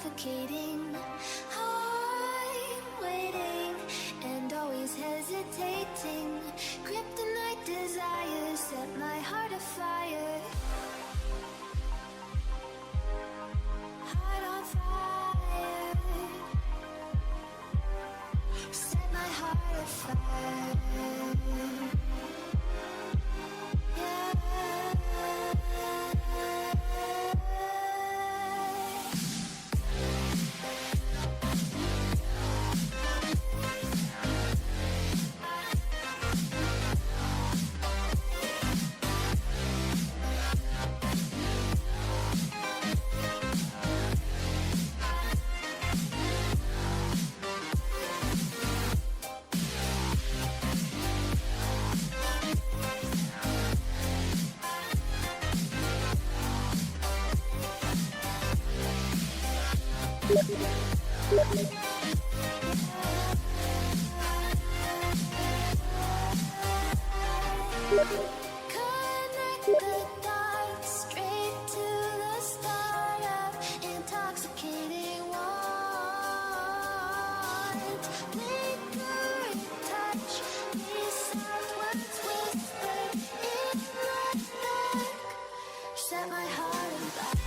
suffocating. I'm waiting and always hesitating. Kryptonite desires set my heart afire. Heart on fire. Set my heart afire. Connect the dots straight to the start of intoxicating want. Lingering touch, these soft words whispered in the dark. Set my heart on fire.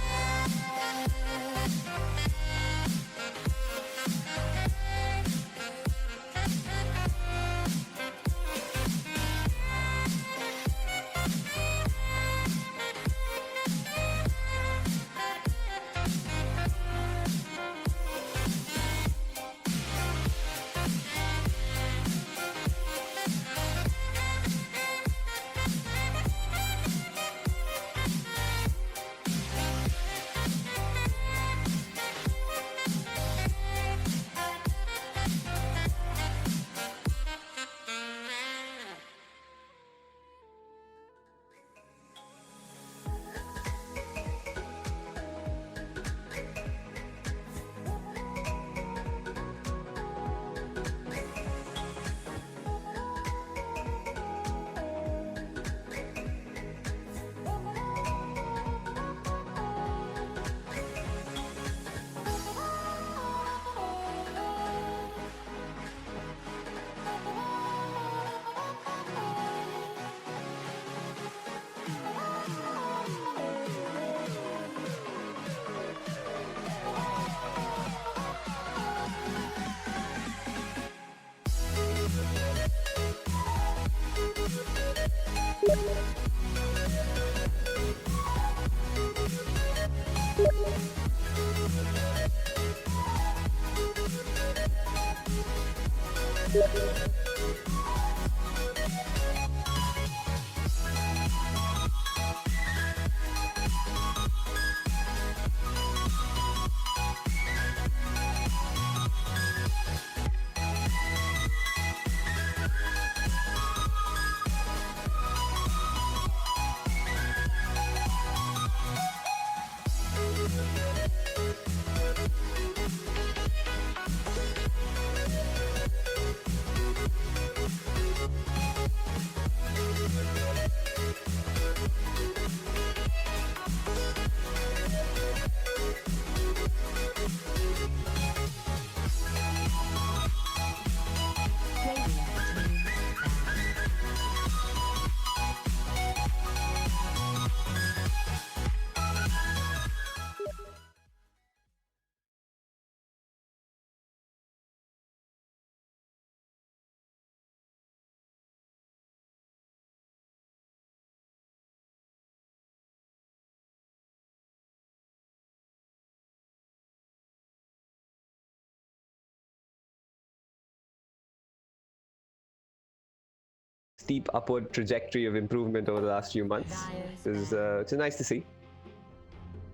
Steep upward trajectory of improvement over the last few months. It's nice to see.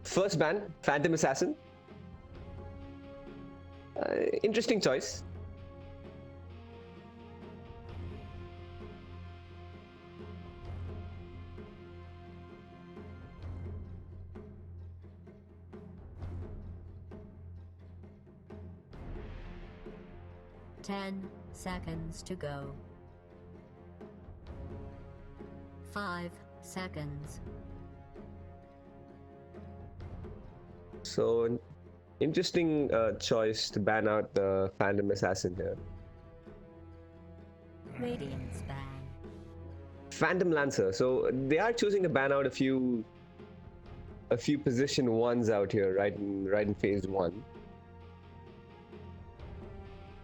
First ban, Phantom Assassin. Interesting choice. Ten seconds to go. 5 seconds. So Interesting choice to ban out the Phantom Assassin here. Radiance ban. Phantom Lancer. So they are choosing to ban out a few position ones out here, right in phase one.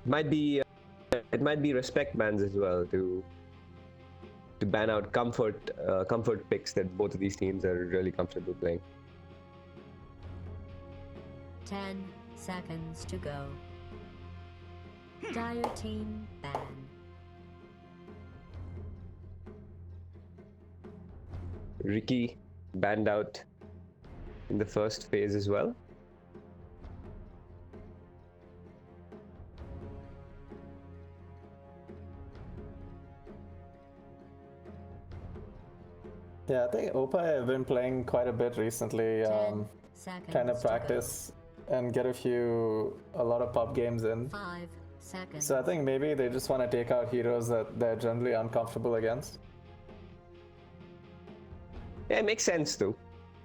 Might be it might be respect bans as well to ban out comfort picks that both of these teams are really comfortable playing. 10 seconds to go. Dire team ban. Riki banned out in the first phase as well. Yeah, I think Oppa have been playing quite a bit recently. 10 seconds Kind of to go. practice and get a lot of pub games in. 5 seconds. So I think maybe they just want to take out heroes that they're generally uncomfortable against. Yeah, it makes sense too.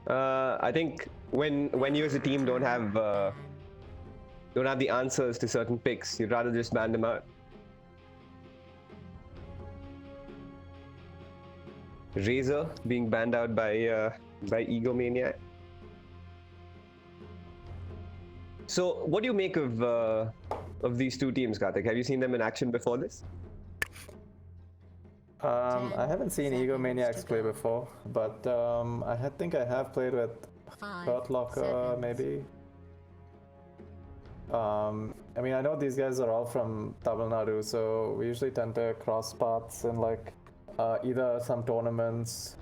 I think when you as a team don't have the answers to certain picks, you'd rather just ban them out. Razor being banned out by Egomaniac. So, what do you make of these two teams, Karthik? Have you seen them in action before this? I haven't seen 10 Egomaniacs seconds to play go. before, but think I have played with 5 Hurt Locker, seconds. maybe. I mean, I know these guys are all from Tamil Nadu, so we usually tend to cross paths in like either some tournaments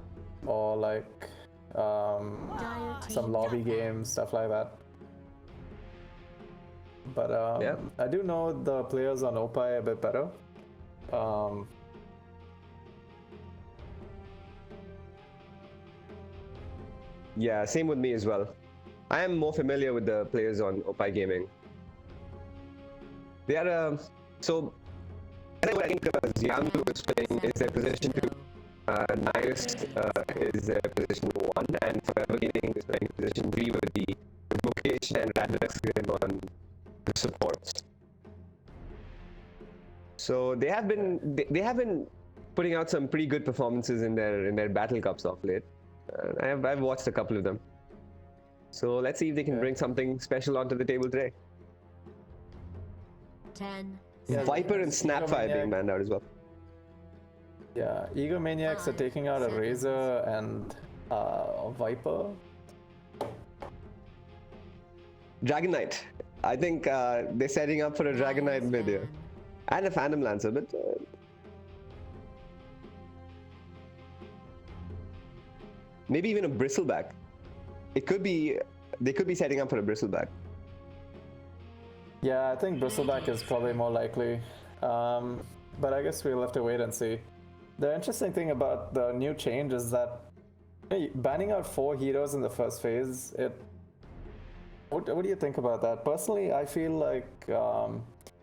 or like Dire some team lobby ban. games, stuff like that. But Yeah. I do know the players on Oppai a bit better. Yeah, same with me as well. I am more familiar with the players on Oppai Gaming. They are so. I think Xiangdu is playing is their position two. Nyrus is their position one, and Forever Gaming is playing position three with the Mukesh and Radhakrishnan on the supports. So they have been putting out some pretty good performances in their battle cups of late. I've watched a couple of them. So let's see if they can bring something special onto the table today. 10 Yeah, Viper and Egomaniac- Snapfire being banned out as well. Yeah, Egomaniacs are 5 taking out a seconds. Razor and a Viper. Dragon Knight. I think they're setting up for a Dragon Knight mid here. ban. And a Phantom Lancer, but maybe even a Bristleback. They could be setting up for a Bristleback. Yeah, I think Bristleback is probably more likely. But I guess we'll have to wait and see. The interesting thing about the new change is that banning out 4 heroes in the first phase, what do you think about that? Personally, I feel like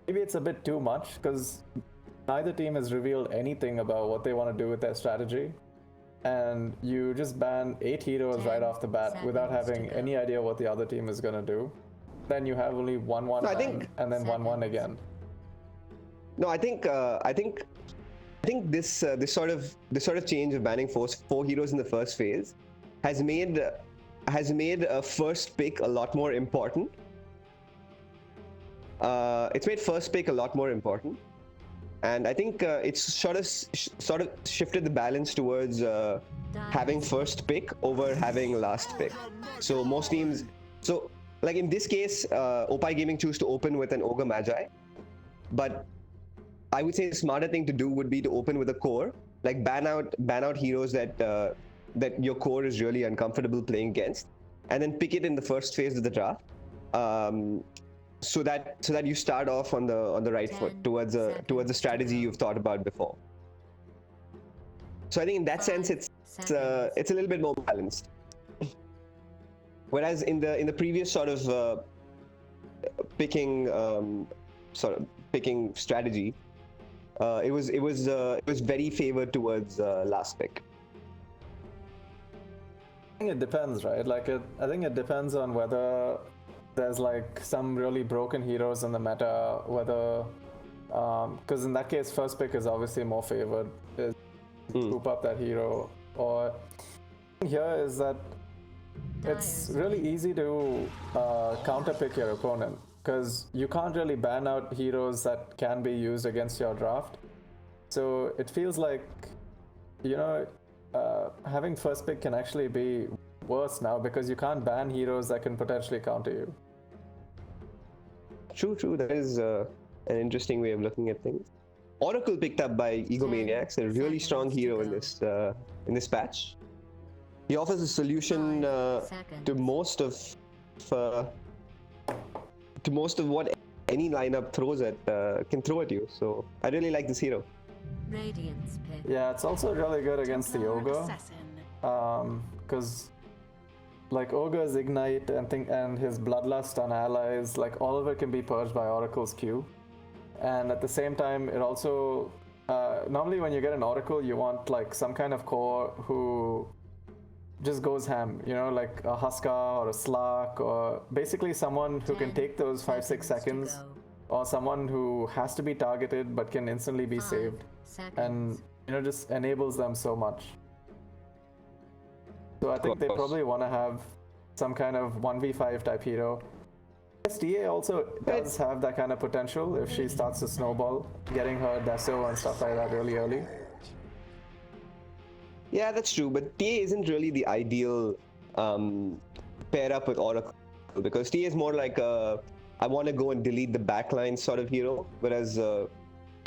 maybe it's a bit too much because neither team has revealed anything about what they want to do with their strategy. And you just ban 8 heroes 10 right off the bat without seconds to having go. any idea what the other team is going to do. Then you have only 1-1 No, I ban think- and then 1-1 seconds. again. No, I think this sort of change of banning 4 heroes in the first phase has made a first pick a lot more important. It's made first pick a lot more important, and I think it's sort of shifted the balance towards having first pick over having last pick. So most teams, so like in this case, Oppai Gaming choose to open with an Ogre Magi, but I would say the smarter thing to do would be to open with a core, like ban out heroes that your core is really uncomfortable playing against, and then pick it in the first phase of the draft, so that you start off on the right 10 foot towards a seconds to strategy go. you've thought about before. So I think in that sense 5 it's seconds. a little bit more balanced. Whereas in the previous sort of picking strategy, it was very favored towards last pick. I think it depends, right? I think it depends on whether there's like some really broken heroes in the meta, whether because in that case first pick is obviously more favored, is scoop up that hero, or here is that it's really easy to counter pick your opponent because you can't really ban out heroes that can be used against your draft. So it feels like, you know, having first pick can actually be worse now because you can't ban heroes that can potentially counter you. True. That is an interesting way of looking at things. Oracle picked up by Egomaniacs, a really strong hero in this patch. He offers a solution to most of what any lineup throws at can throw at you. So I really like this hero. Radiance pick. Yeah, it's also really good against the ogre, because like ogre's ignite and his bloodlust on allies, like all of it can be purged by Oracle's Q, and at the same time it also normally when you get an Oracle you want like some kind of core who just goes ham, you know, like a Huskar or a Slark, or basically someone who can take those 5-6 seconds, or someone who has to be targeted but can instantly be saved, and you know, just enables them so much. So I think they probably want to have some kind of 1v5 type hero. STA also does have that kind of potential if she starts to snowball, getting her Deso and stuff like that really early. Yeah, that's true, but TA isn't really the ideal pair up with Oracle, because TA is more like a I want to go and delete the backline sort of hero, whereas to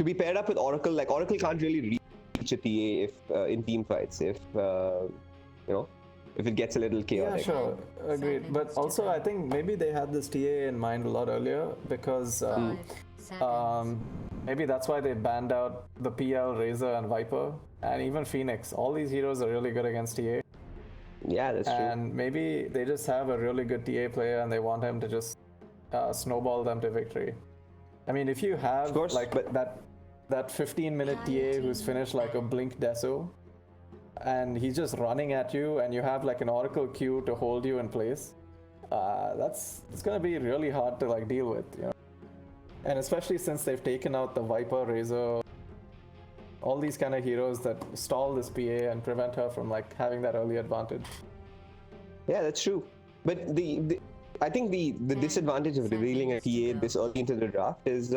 be paired up with Oracle, like Oracle can't really reach a TA if in team fights, if you know, if it gets a little chaotic. Yeah, sure, agreed. But also I think maybe they had this TA in mind a lot earlier because maybe that's why they banned out the PL, Razor, and Viper, and even Phoenix. All these heroes are really good against TA. Yeah, that's true. And maybe they just have a really good TA player and they want him to just snowball them to victory. I mean, if you have course, like that 15-minute TA who's finished like a Blink Deso, and he's just running at you, and you have like an Oracle Q to hold you in place, it's gonna be really hard to like deal with, you know. And especially since they've taken out the Viper, Razor, all these kind of heroes that stall this PA and prevent her from like having that early advantage. Yeah, that's true. But I think the disadvantage of revealing a TA this early into the draft is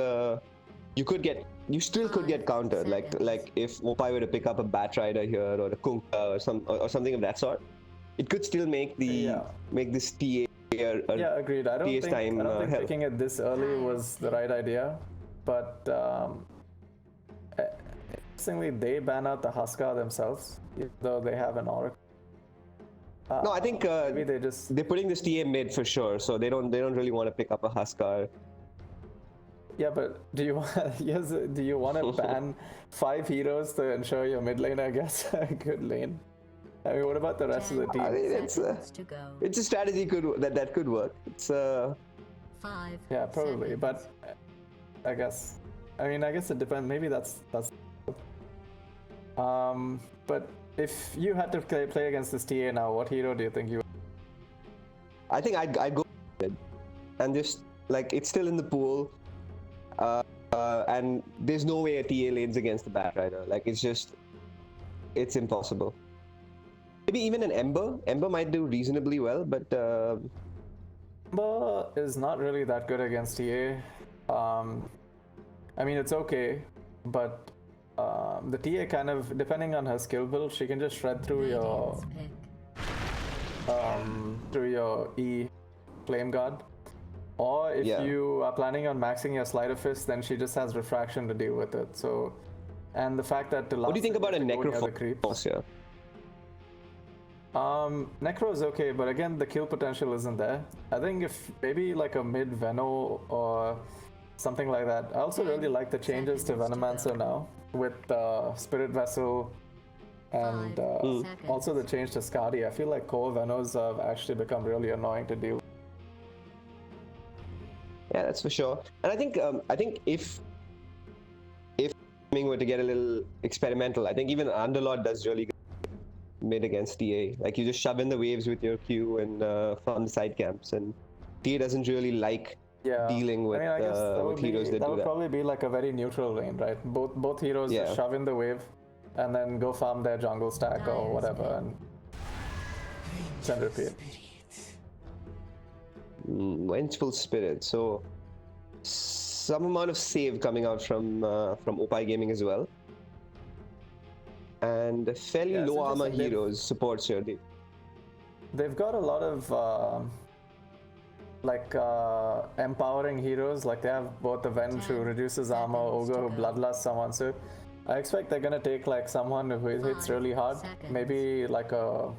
you still could get countered. Like if Mopai were to pick up a Batrider here or a Kunkka or something of that sort, it could still make this TA yeah, agreed. I don't think hell. picking it this early was the right idea, but interestingly, they ban out the Huskar themselves, even though they have an Oracle. No, I think maybe they're putting this TA mid for sure, so they don't really want to pick up a Huskar. Yeah, but do you want to ban 5 heroes to ensure your mid laner gets a good lane? I mean, what about the rest of the team? I mean, it's a strategy that could work. It's yeah, probably, but I guess it depends. Maybe that's but if you had to play against this TA now, what hero do you think you would? I think I'd go and just like it's still in the pool, and there's no way a TA lanes against the Batrider. Like it's impossible. Maybe even an Ember. Ember might do reasonably well, but Ember is not really that good against TA. I mean, it's okay, but the TA kind of, depending on her skill build, she can just shred through your E Flame Guard. Or if you are planning on maxing your Sleight of Fist, then she just has Refraction to deal with it. So, and the fact that what do you think about a Necrophos? Yeah. Necro is okay, but again, the kill potential isn't there. I think if maybe like a mid Veno or something like that. I also really like the changes to Venomancer now with Spirit Vessel and also the change to Skadi. I feel like core Venos have actually become really annoying to deal with. Yeah, that's for sure. And I think if were to get a little experimental, I think even Underlord does really good mid against TA. Like you just shove in the waves with your Q and farm the side camps, and TA doesn't really like dealing with, I guess that with would heroes that that do would that. probably be like a very neutral lane, right? Both heroes just Yeah. shove in the wave, and then go farm their jungle stack or Dyer's whatever, pit. and then repeat. Vengeful Spirit. So some amount of save coming out from Opie Gaming as well, and fairly Yeah, it's low armor interesting. heroes supports here. They've got a lot of empowering heroes. Like they have both Avenge who reduces armor, Ogre who bloodlusts someone. So I expect they're gonna take like someone who hits really hard, maybe like a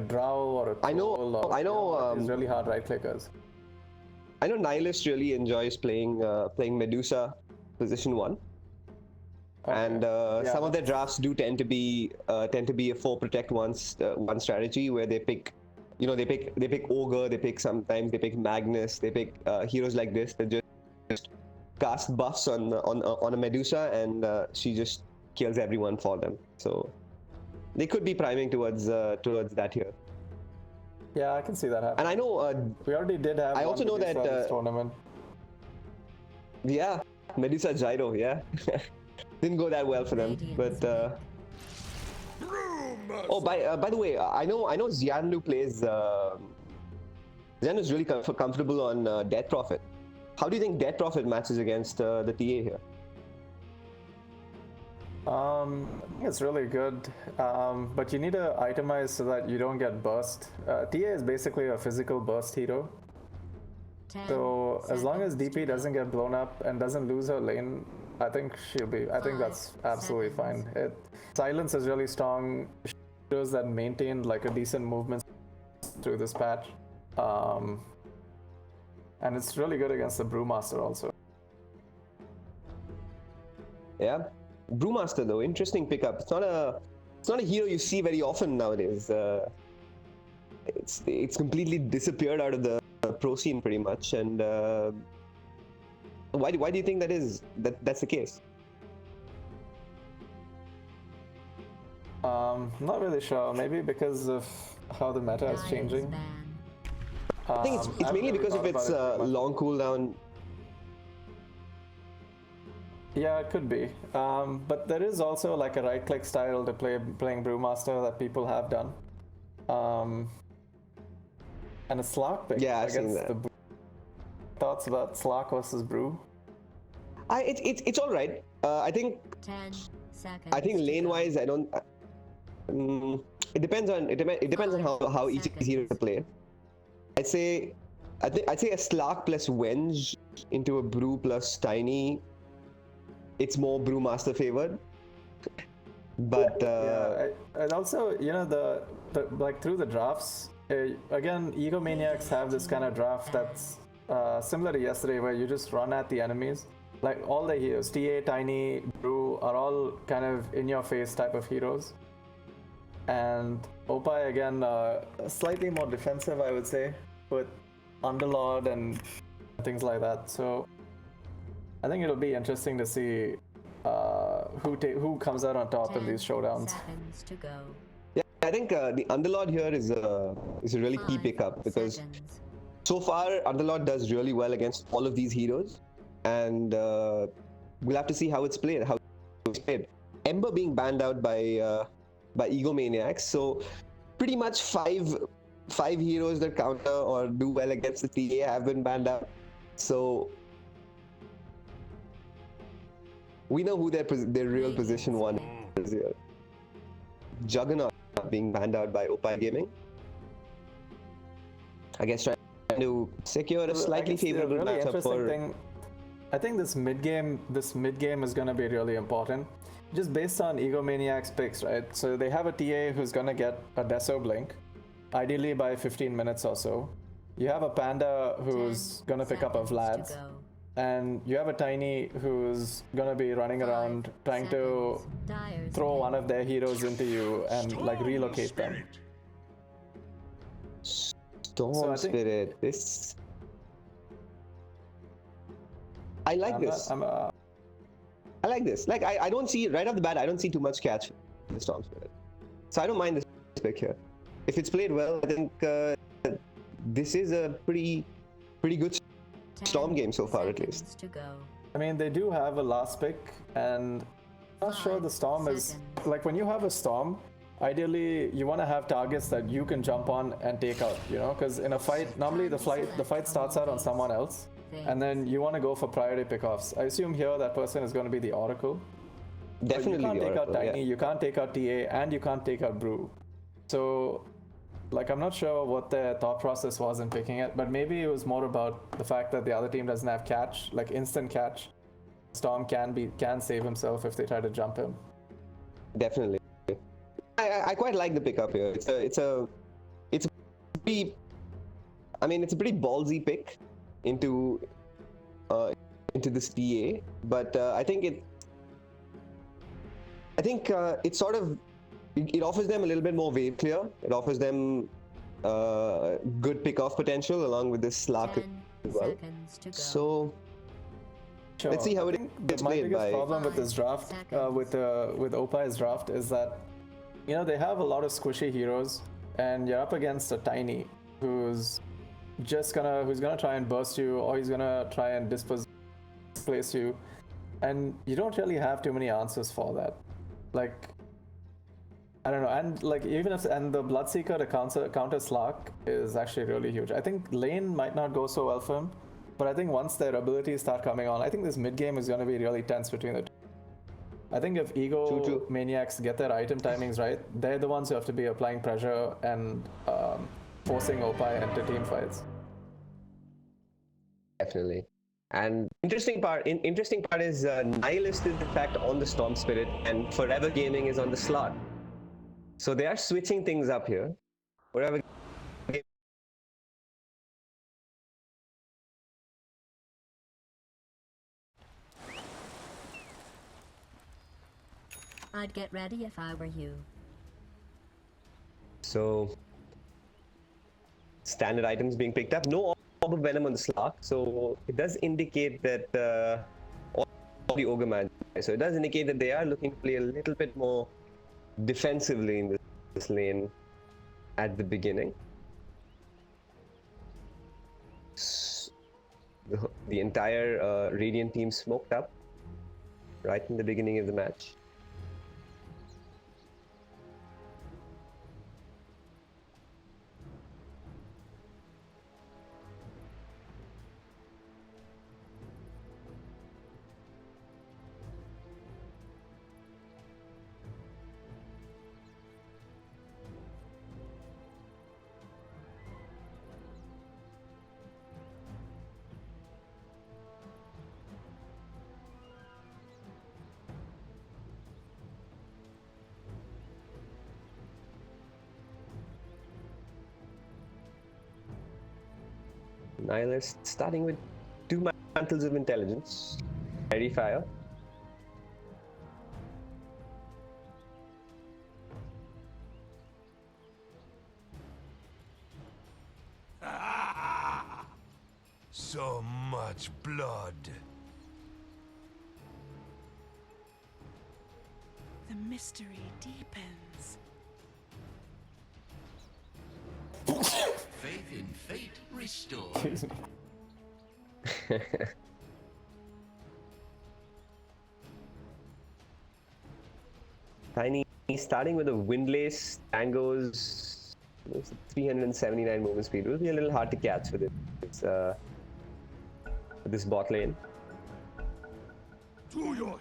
Drow or a I know- Troll or I know, these really hard right clickers. I know Nihilist really enjoys playing Medusa position 1. And Yeah, some of their drafts do tend to be a 4 protect one strategy where they pick, they pick Ogre, sometimes they pick Magnus, they pick heroes like this that just cast buffs on a Medusa, and she just kills everyone for them. So they could be priming towards that here. Yeah, I can see that happen. And I know, We already did have. I one also know Medusa that, in this tournament. yeah, Medusa Gyro, yeah. Didn't go that well for them, but oh, by the way, I know Xianlu plays. Xianlu's really comfortable on Death Prophet. How do you think Death Prophet matches against the TA here? I think it's really good, but you need to itemize so that you don't get burst. TA is basically a physical burst hero, 10 so as long as seconds to DP go. doesn't get blown up and doesn't lose her lane, I think she'll be. I think that's 5 absolutely seconds. fine. Silence is really strong. Heroes that maintained like a decent movement through this patch, and it's really good against the Brewmaster also. Yeah, Brewmaster though, interesting pickup. It's not a hero you see very often nowadays. It's completely disappeared out of the pro scene pretty much. And why do you think that's the case? Not really sure. Maybe because of how the meta is Dyer's changing. ban. I think it's I haven't mainly really because of thought its about it too much. long cooldown. Yeah, it could be. But there is also like a right-click style to playing Brewmaster that people have done. And a Slark pick. Yeah, I've seen against that. the thoughts about Slark versus Brew? It's all right. I think 10 seconds. I think to lane go. wise, I don't. It depends on how each hero play. I'd say a Slark plus Wenge into a Brew plus Tiny. It's more Brewmaster favored. But And also, the like through the drafts, again, Egomaniacs have this kind of draft that's similar to yesterday, where you just run at the enemies. Like all the heroes, TA, Tiny, Brew are all kind of in-your-face type of heroes. And Opie again, slightly more defensive, I would say, with Underlord and things like that. So I think it'll be interesting to see who comes out on top in 10 these showdowns. seconds to go. yeah, I think the Underlord here is a really key 5 pickup because seconds. so far Underlord does really well against all of these heroes, and we'll have to see how it's played. Ember being banned out by Egomaniacs, so pretty much five heroes that counter or do well against the TA have been banned out. So we know who their real position one is here. Juggernaut being banned out by Opie Gaming. I guess trying to secure a slightly I guess the favorable really matchup interesting for. thing, I think this mid game is going to be really important, just based on Egomaniacs picks, right? So they have a TA who's going to get a Deso Blink, ideally by 15 minutes or so. You have a Panda who's 10 going to pick up a seconds to Vlad's, go. and you have a Tiny who's going to be running around 5 trying to seconds. Dyer's throw pit. one of their heroes into you and like relocate them. Storm So I think- Spirit. This. I like this. I like this. Like I don't see right off the bat. I don't see too much catch in the Storm Spirit, so I don't mind this pick here. If it's played well, I think this is a pretty pretty good 10 Storm game so far, at seconds least. to go. I mean, they do have a last pick, and I'm not sure the Storm is seconds. like when you have a Storm. Ideally, you want to have targets that you can jump on and take out. You know, because in a fight, normally the fight starts out on someone else, and then you want to go for priority pickoffs. I assume here that person is going to be the Oracle. But Definitely you can't the take Oracle, out Tiny, yeah. you can't take out TA, and you can't take out Brew. So, like, I'm not sure what their thought process was in picking it, but maybe it was more about the fact that the other team doesn't have catch, like instant catch. Storm can save himself if they try to jump him. Definitely. I quite like the pickup here. It's a pretty, I mean, it's a pretty ballsy pick into this TA, but I think it sort of it offers them a little bit more wave clear. It offers them good pick-off potential along with this Slark 10 as well. seconds to go. So Sure. let's see how I it think gets my played biggest by. problem with this draft, with Opai's draft, is that they have a lot of squishy heroes, and you're up against a Tiny who's gonna try and burst you, or he's gonna try and displace you, and you don't really have too many answers for that. Like, I don't know, and like the Bloodseeker to counter Slark is actually really huge. I think lane might not go so well for him, but I think once their abilities start coming on, I think this mid game is going to be really tense between the two. I think if Ego True. Maniacs get their item timings right, they're the ones who have to be applying pressure and forcing Opai into team fights. Definitely. And interesting part is Nihilist is in fact on the Storm Spirit and Forever Gaming is on the Slot. So they are switching things up here. Forever I'd get ready if I were you. So standard items being picked up. No Orb of Venom on the Slark, so it does indicate that all the Ogre Magi. So it does indicate that they are looking to play a little bit more defensively in this lane at the beginning. The entire Radiant team smoked up right in the beginning of the match. Nihilist starting with 2 Mantles of Intelligence. Ready fire. So much blood. The mystery deepens. Faith in fate restored. Tiny starting with a Windlace, Tangos, 379 movement speed. It will be a little hard to catch with this bot lane. To your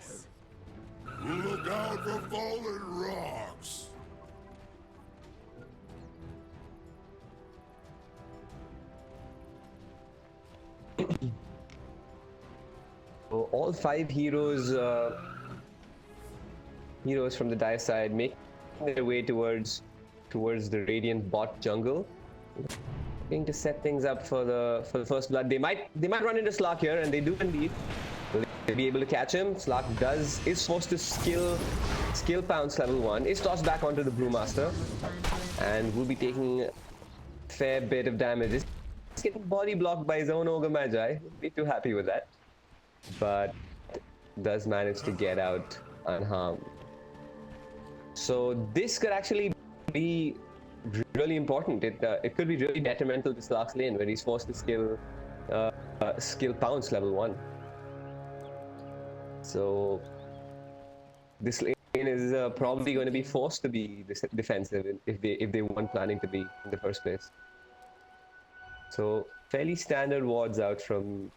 look out for fallen rocks. So all 5 heroes from the Dire side making their way towards the Radiant bot jungle. Looking to set things up for the first blood. They might run into Slark here, and they do indeed. Will they be able to catch him? Slark is forced to skill pounce level 1. Is tossed back onto the Brewmaster, and will be taking a fair bit of damage. He's getting body blocked by his own Ogre Magi. Wouldn't be too happy with that, but does manage to get out unharmed. So this could actually be really important. It could be really detrimental to Slark's lane, where he's forced to skill skill pounce level 1. So this lane is probably going to be forced to be defensive if they weren't planning to be in the first place. So fairly standard wards out from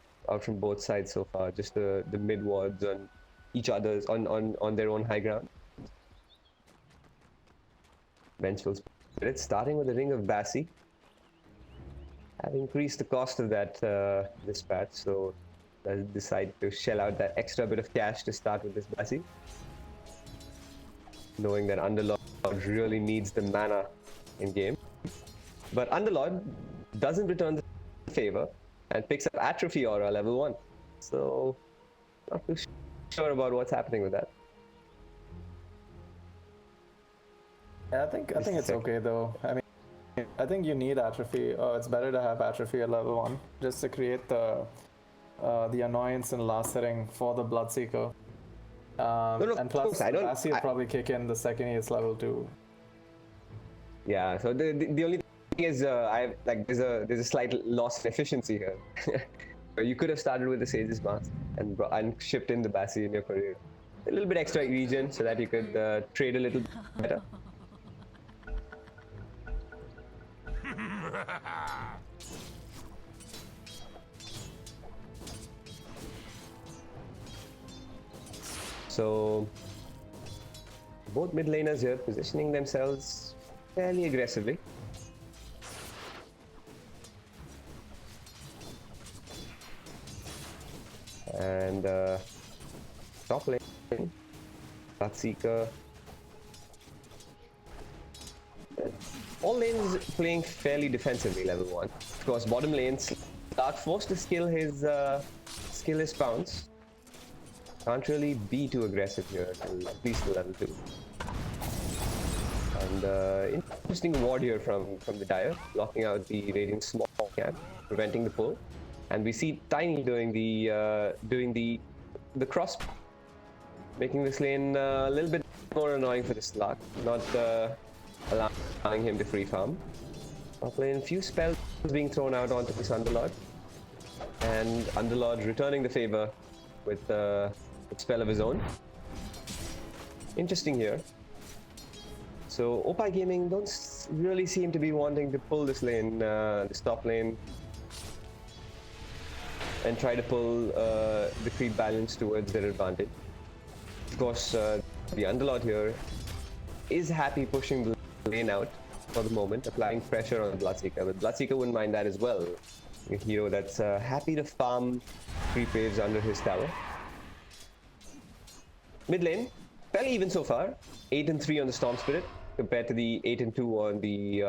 both sides so far. Just the mid wards on each other's on their own high ground. Vengeful Spirit starting with the Ring of Bassi. Have increased the cost of that this patch, so I'll decide to shell out that extra bit of cash to start with this Bassi, knowing that Underlord really needs the mana in game. But Underlord doesn't return the favor and picks up Atrophy Aura level 1, so not too sure about what's happening with that. Yeah, I think it's okay though. I mean, I think you need Atrophy. It's better to have Atrophy at level 1 just to create the annoyance and last setting for the Bloodseeker. And plus, Bassi will probably kick in the second he is level 2. Yeah. So the only thing is, there's a slight loss in efficiency here. You could have started with the Sage's Mask and shipped in the Bassi in your career. A little bit extra regen so that you could trade a little better. So both mid laners here positioning themselves fairly aggressively. And top lane, Bloodseeker. All lanes playing fairly defensively level 1. Of course, bottom lanes Slark forced to skill his pounce. Can't really be too aggressive here, at least to level 2. And interesting ward here from the Dire, blocking out the Radiant small camp, preventing the pull. And we see Tiny doing the cross, making this lane a little bit more annoying for the Slark, not allowing him to free farm. Top lane, few spells being thrown out onto this Underlord, and Underlord returning the favor with a spell of his own. Interesting here. So Opie Gaming don't really seem to be wanting to pull this lane, this top lane, and try to pull the creep balance towards their advantage. Of course, the Underlord here is happy pushing the lane out for the moment, applying pressure on Bloodseeker, but Bloodseeker wouldn't mind that as well. A hero that's happy to farm creep waves under his tower. Mid lane, fairly even so far. 8-3 on the Storm Spirit compared to the 8-2 on the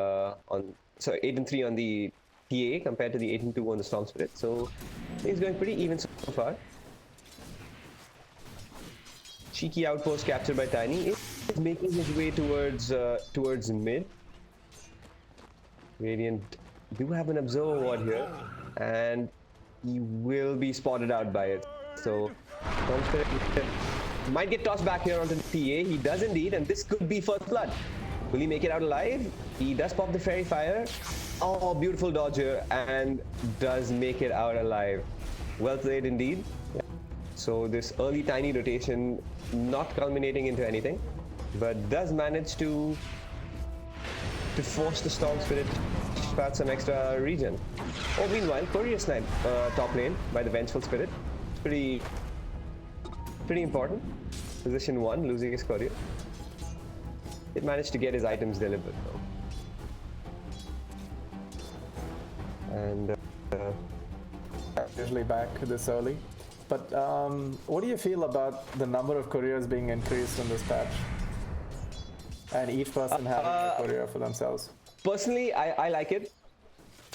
8-3 on the PA compared to the 8-2 on the Storm Spirit. So he's going pretty even so far. Cheeky outpost captured by Tiny is making his way towards mid. Radiant do have an Observer ward here, and he will be spotted out by it. So Storm Spirit might get tossed back here onto the PA. He does indeed, and this could be First Blood. Will he make it out alive? He does pop the Fairy Fire. Oh, beautiful dodge here, and does make it out alive. Well played indeed. So this early Tiny rotation not culminating into anything, but does manage to force the Storm Spirit to spat some extra regen. Oh, meanwhile, Courier Snipe top lane by the Vengeful Spirit. Pretty important. Position 1, losing his Courier. It managed to get his items delivered though. And usually back this early. But what do you feel about the number of couriers being increased in this patch? And each person having a courier for themselves? Personally, I like it.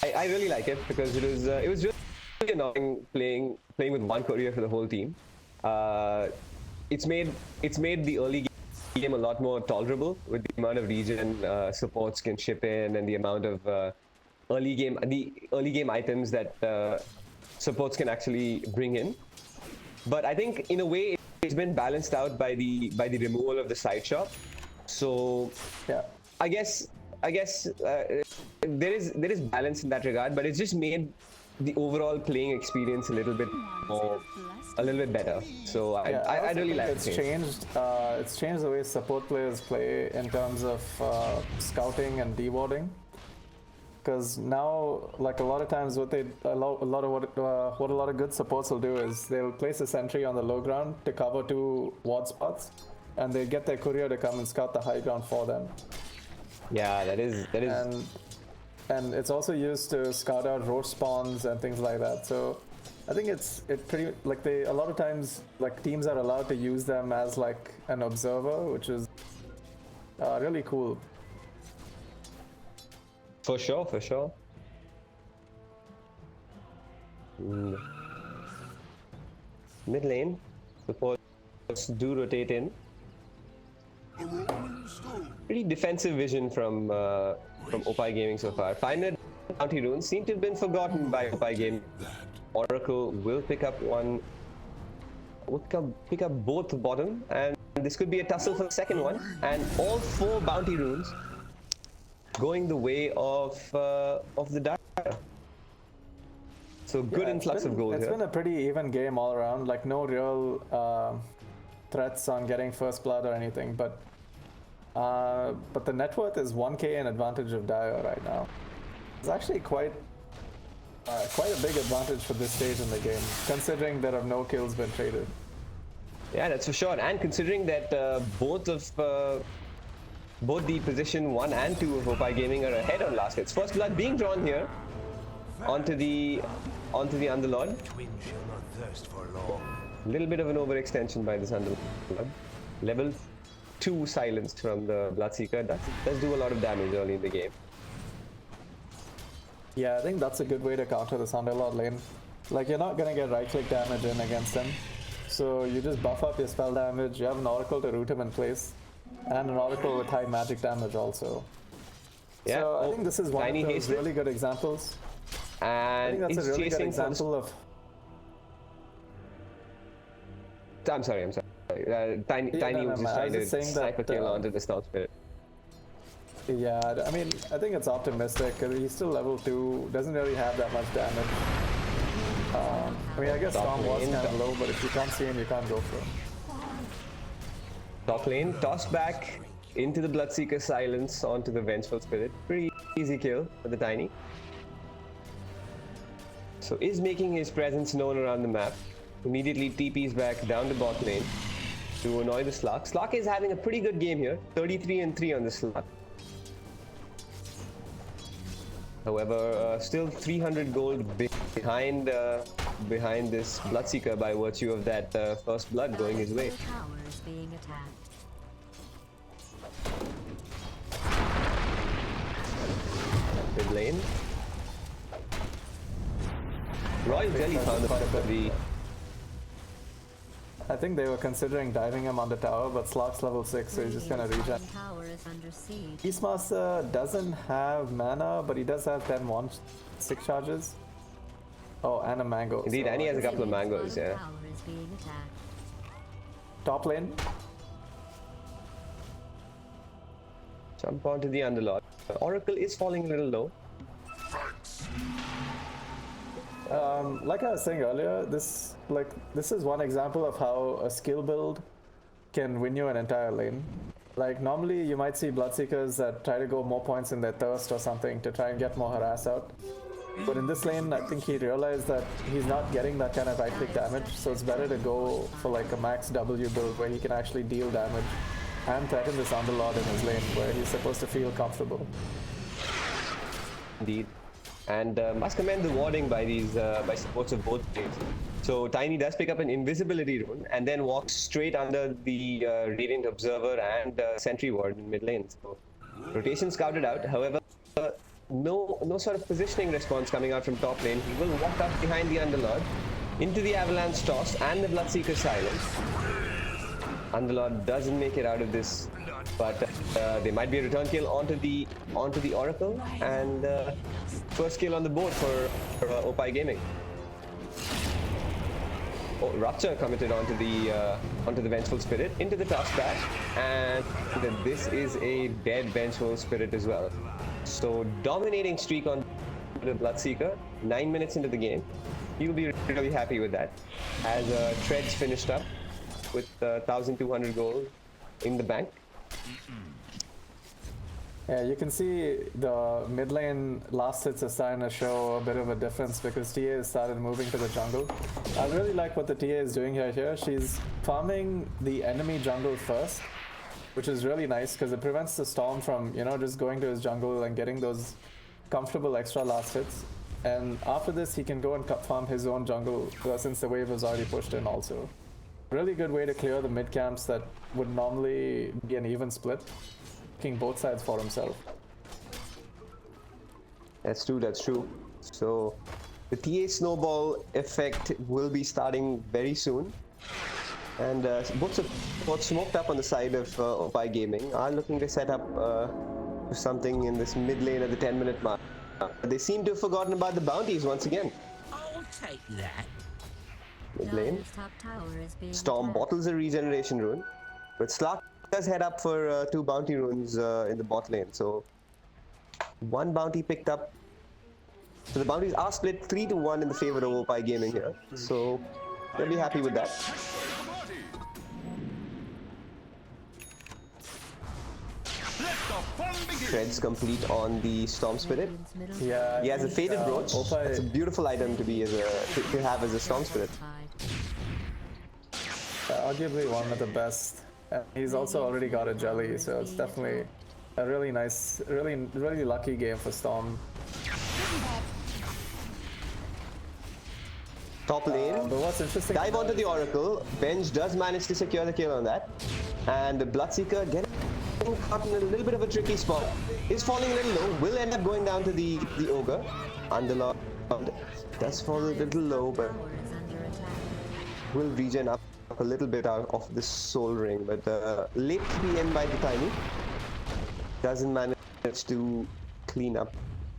I really like it because it was really annoying playing with one courier for the whole team. It's made the early game a lot more tolerable with the amount of regen supports can ship in and the amount of early game items that supports can actually bring in. But I think in a way it's been balanced out by the removal of the side shop. So yeah, I guess there is balance in that regard, but it's just made the overall playing experience a little bit more, a little bit better. So I also really think like it's it. changed. It's changed the way support players play in terms of scouting and dewarding. Because now, like a lot of times, what a lot of good supports will do is they'll place a sentry on the low ground to cover 2 ward spots, and they get their courier to come and scout the high ground for them. Yeah, that is. And it's also used to scout out roach spawns and things like that. So I think it pretty like a lot of times like teams are allowed to use them as like an observer, which is really cool. For sure, for sure. Mid lane, supports do rotate in. Pretty defensive vision from Opie Gaming so far. 500 bounty runes seem to have been forgotten by Opie Gaming. Oracle will pick up both bottom, and this could be a tussle for the second one. And all 4 bounty runes going the way of the Dire. So good influx of gold It's here. been a pretty even game all around. Like no real threats on getting first blood or anything, but the net worth is 1k in advantage of Dire right now. It's actually quite a big advantage for this stage in the game, considering there have no kills been traded. Yeah, that's for sure. And considering that both the position 1 and 2 of Opie Gaming are ahead on last hits. First blood being drawn here onto the Underlord. Twin shall not thirst for long. Little bit of an overextension by this Underlord. Level 2 silenced from the Bloodseeker. Does do a lot of damage early in the game. Yeah, I think that's a good way to counter this Underlord lane. Like, you're not gonna get right-click damage in against him, so you just buff up your spell damage, you have an Oracle to root him in place, and an Oracle with high magic damage also. Yeah, So I think this is one Tiny of those hasted. really good examples. I And think that's a is really good chasing for the... example of... I'm sorry. Tiny no, was no, just I trying was just to saying snipe a that, kill onto the Storm Spirit. Yeah, I mean, I think it's optimistic, because he's still level 2, doesn't really have that much damage. I mean, I guess Top Storm was lane, kind of low, but if you can't see him, you can't go for him. Top lane, tossed back into the Bloodseeker silence onto the Vengeful Spirit. Pretty easy kill for the Tiny. So is making his presence known around the map. Immediately TP's back down to bot lane to annoy the Slark. Slark is having a pretty good game here. 33-3 on the Slark. However, still 300 gold behind this Bloodseeker by virtue of that first blood going his way. The tower is being attacked. Mid lane. Royal Jelly found the I think they were considering diving him on the tower, but Slark's level 6, so he's just gonna regen. The tower is under siege. Beastmaster doesn't have mana, but he does have 10 6 charges. Oh, and a mango. Indeed, so and he has a couple of Bottom mangoes, yeah. tower is being attacked. Top lane. Jump onto the Underlord. Oracle is falling a little low. Like I was saying earlier, this is one example of how a skill build can win you an entire lane. Like normally you might see Bloodseekers that try to go more points in their thirst or something to try and get more harass out. But in this lane, I think he realized that he's not getting that kind of right-click damage, so it's better to go for like a max W build where he can actually deal damage and threaten this Underlord in his lane where he's supposed to feel comfortable. Indeed. And must commend the warding by these by supports of both lanes. So Tiny does pick up an invisibility rune and then walks straight under the Radiant Observer and Sentry Ward in mid lane. So rotation scouted out. However, no sort of positioning response coming out from top lane. He will walk up behind the Underlord into the Avalanche Toss and the Bloodseeker Silence. Underlord doesn't make it out of this, but there might be a return kill onto the Oracle, and first kill on the board for Opie Gaming. Oh, Rupture committed onto the Vengeful Spirit into the toss back, and this is a dead Vengeful Spirit as well. So dominating streak on the Bloodseeker. 9 minutes into the game. He'll be really happy with that. As Treads finished up with 1,200 gold in the bank. Yeah, you can see the mid lane last hits are starting to show a bit of a difference because TA has started moving to the jungle. I really like what the TA is doing here. She's farming the enemy jungle first, which is really nice because it prevents the Storm from, you know, just going to his jungle and getting those comfortable extra last hits. And after this, he can go and farm his own jungle since the wave was already pushed in also. Really good way to clear the mid camps that would normally be an even split. Both sides for himself. That's true, that's true. So the TA snowball effect will be starting very soon. And both smoked up on the side of Opie Gaming are looking to set up something in this mid lane at the 10-minute mark. They seem to have forgotten about the bounties once again. I'll take that. Mid lane. Dire's top tower is being Storm attacked. bottles a regeneration rune. But Slark does head up for 2 bounty runes in the bot lane. So 1 bounty picked up. So the bounties are split 3-1 in the favor of Opie Gaming here. So they'll be happy with that. Treads complete on the Storm Spirit. Radiant's middle Yeah, He has a faded brooch. Opie- That's a beautiful item to be as a to have as a Storm Spirit. arguably one of the best. And he's also already got a jelly, so it's definitely a really nice, really lucky game for Storm. Top lane. But what's interesting? Dive onto the Oracle. Benj does manage to secure the kill on that. And the Bloodseeker getting caught in a little bit of a tricky spot. Is falling a little low. Will end up going down to the Ogre. Underlord does fall a little low, but tower is under attack. will regen up a little bit out of this soul ring. But late PM by the Tiny doesn't manage to clean up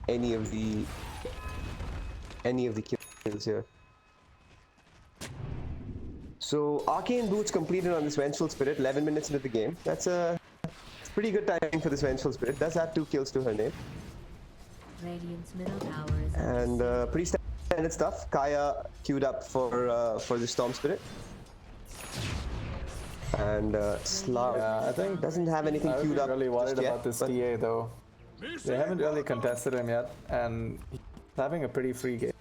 any of the kills here. So Arcane Boots completed on this Vengeful Spirit 11 minutes into the game. That's a pretty good timing for this Vengeful Spirit. Does have 2 kills to her name. Radiant's middle tower is And under pretty standard stuff. Kaya queued up for the Storm Spirit. And Slav Yeah, I think doesn't have anything I would queued be up really worried just yet, about this but TA though. They haven't really contested him yet, and he's having a pretty free game.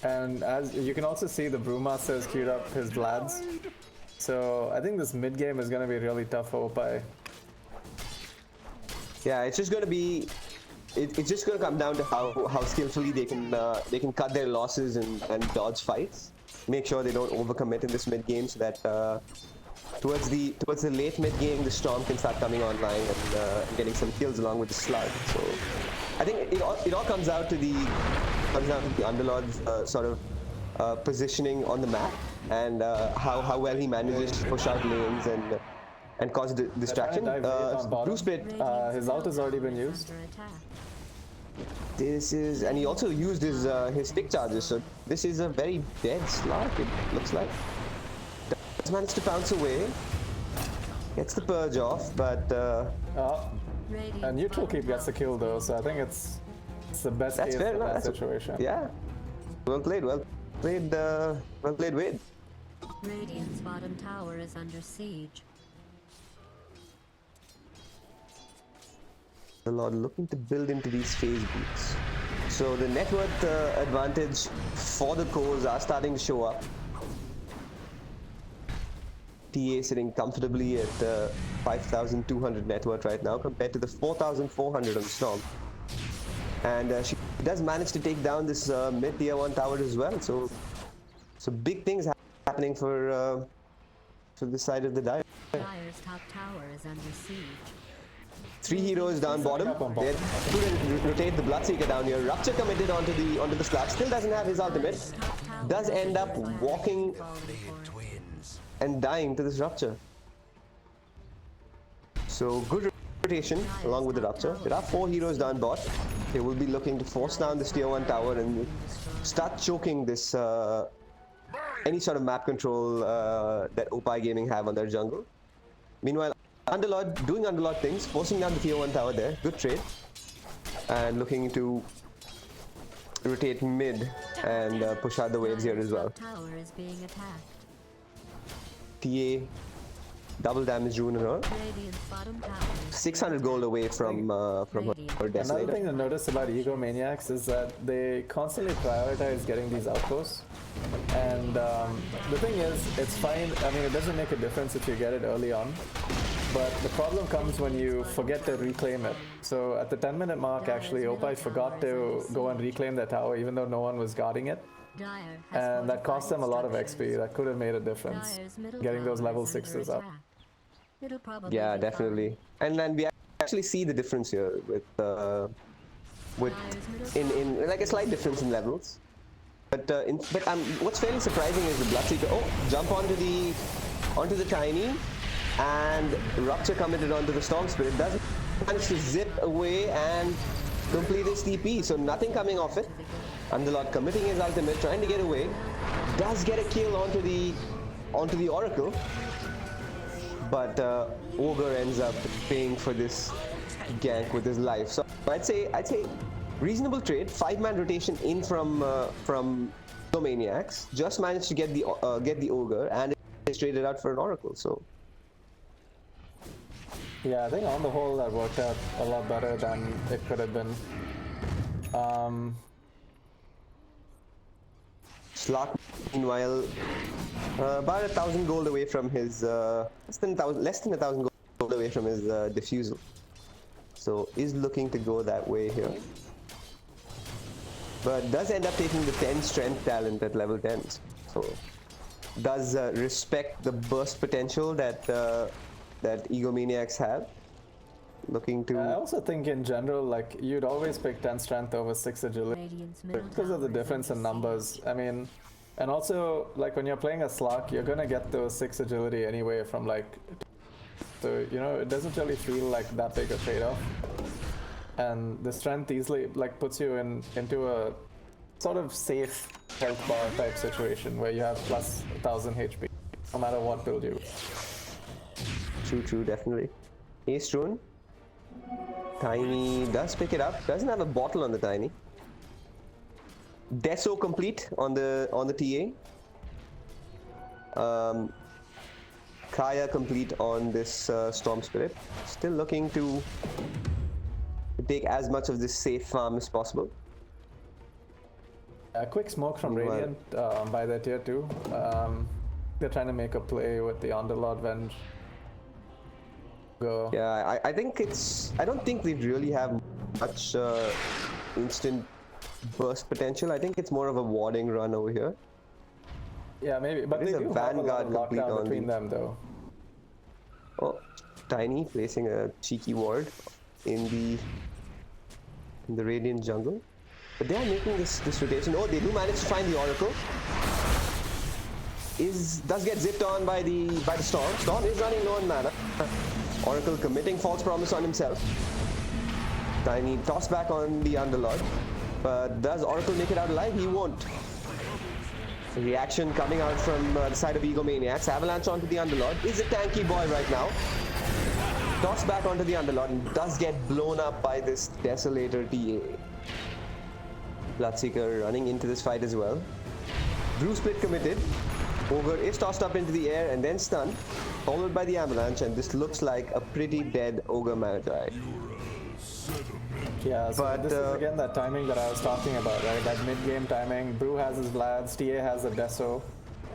And as you can also see, the Brewmaster has queued up his Vlads. So I think this mid game is going to be really tough for Opie. yeah, it's just going to be. It's just going to come down to how skillfully they can cut their losses and dodge fights. Make sure they don't overcommit in this mid game, so that towards the late mid game, the Storm can start coming online and getting some kills along with the Slug. So I think it all comes out to the Underlord's sort of positioning on the map and how well he manages to push out lanes and cause distraction. Dive deep on bottom. Blue Split. His ult has already been used. under attack. This is, and he also used his stick charges, so this is a very dead Slark, it looks like. Does manage to bounce away, gets the purge off, but Radiant A neutral bottom keep gets the tower kill though, so I think it's the best that's case fair in enough. that situation. Yeah, well played, Wade. Radiant's bottom tower is under siege. The Lord looking to build into these phase beats. So the net worth advantage for the cores are starting to show up. TA sitting comfortably at 5,200 net worth right now compared to the 4,400 on the Storm. And she does manage to take down this mid tier 1 tower as well. So big things happening for this side of the Dire. Dire's top tower is under siege. 3 heroes down bottom. up on They bottom. couldn't rotate the Bloodseeker down here. Rupture committed onto the Slug. Still doesn't have his ultimate. Top tower Does is end up under fire. walking Falling for. Twins. and dying to this Rupture. So good rotation along with the Rupture. There are 4 heroes down bot. They will be looking to force down this tier 1 tower and start choking this any sort of map control that Opie Gaming have on their jungle. Meanwhile, Underlord doing Underlord things, forcing down the tier 1 tower there. Good trade. and looking to rotate mid and push out the waves here as well. Tower is being attacked. TA double damage rune on her. Radiant's bottom tower is 600 gold away from her Another Desolator. thing to notice about Egomaniacs is that they constantly prioritize getting these outposts. And the thing is, it's fine. I mean, it doesn't make a difference if you get it early on. But the problem comes when you forget to reclaim it. So at the 10-minute mark, actually, Oppai forgot to go and reclaim the tower, even though no one was guarding it. Dire has And that cost them a lot of structures. XP. That could have made a difference, Dire's middle getting those tower level is under 6s up. attack. It'll probably Yeah, be definitely. And then we actually see the difference here with in like a slight difference in levels. But what's fairly surprising is the Bloodseeker. Oh, jump onto the Tiny, and Rupture committed onto the Storm Spirit. Doesn't manage to zip away and complete his TP. So nothing coming off it. Underlord committing his ultimate, trying to get away. Does get a kill onto the Oracle. But Ogre ends up paying for this gank with his life. So I'd say reasonable trade. 5-man rotation in from Egomaniacs. Just managed to get the Ogre and it's traded out for an Oracle. So Yeah, I think on the whole that worked out a lot better than it could have been. Slark, meanwhile, about 1,000 gold away from his less than 1,000 gold away from his diffusal. So is looking to go that way here, but does end up taking the 10 strength talent at level 10. So does respect the burst potential that Egomaniacs have. Looking to. I also think in general, like, you'd always pick 10 strength over 6 agility Radiant's middle because of the tower is difference in under numbers. I mean, and also, like, when you're playing a Slark, you're gonna get those 6 agility anyway from, like, so, you know, it doesn't really feel like that big a trade-off. And the strength easily, like, puts you into a sort of safe health bar type situation where you have plus 1,000 HP, no matter what build you. True, definitely. Ace Rune. Tiny does pick it up. Doesn't have a bottle on the Tiny. Deso complete on the TA. Kaya complete on this Storm Spirit. Still looking to take as much of this safe farm as possible. A quick smoke from Right. Radiant by their tier 2. They're trying to make a play with the Underlord Venge. Go. Yeah, I think I don't think they really have much instant burst potential. I think it's more of a warding run over here. Yeah, maybe, but It is they a do have a lot Vanguard of complete lockdown on between the- them, though. Oh, Tiny placing a cheeky ward in the Radiant jungle. But they are making this rotation. Oh, they do manage to find the Oracle. Does get zipped on by the Storm. Storm is running low on mana. Oracle committing false promise on himself. Tiny toss back on the Underlord. But does Oracle make it out alive? He won't. Reaction coming out from the side of Egomaniacs. Avalanche onto the Underlord. Is a tanky boy right now. Toss back onto the Underlord and does get blown up by this Desolator TA. Bloodseeker running into this fight as well. Blue split committed. Ogre is tossed up into the air and then stunned, followed by the Avalanche, and this looks like a pretty dead Ogre Magi. Yeah, so But, this is again that timing that I was talking about, right? That mid-game timing. Brew has his Vlads, TA has a Deso,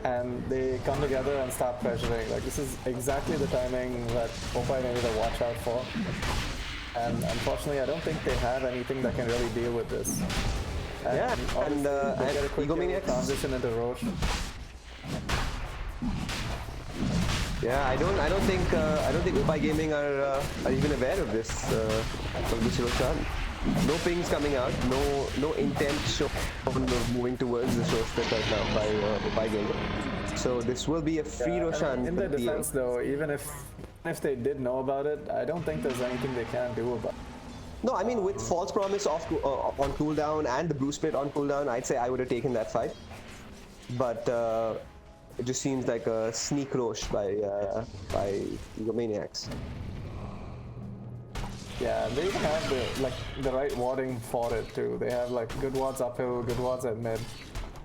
and they come together and start pressuring. Like, this is exactly the timing that Oppai needed to watch out for. And unfortunately, I don't think they have anything that can really deal with this. Yeah, obviously, and they get a quick Egomaniacs- transition into Roche. Yeah, I don't think Oppai Gaming are even aware of this Roshan. No pings coming out, no intent shown of moving towards the show split right now by Oppai Gaming. So this will be a free Roshan. In for their the TA. defense, though, even if they did know about it, I don't think there's anything they can do about it. No, I mean with false promise on cooldown and the blue split on cooldown, I'd say I would have taken that fight. But it just seems like a sneak Roche by Egomaniacs. Yeah, they even have the right warding for it too. They have like good wards uphill, good wards at mid.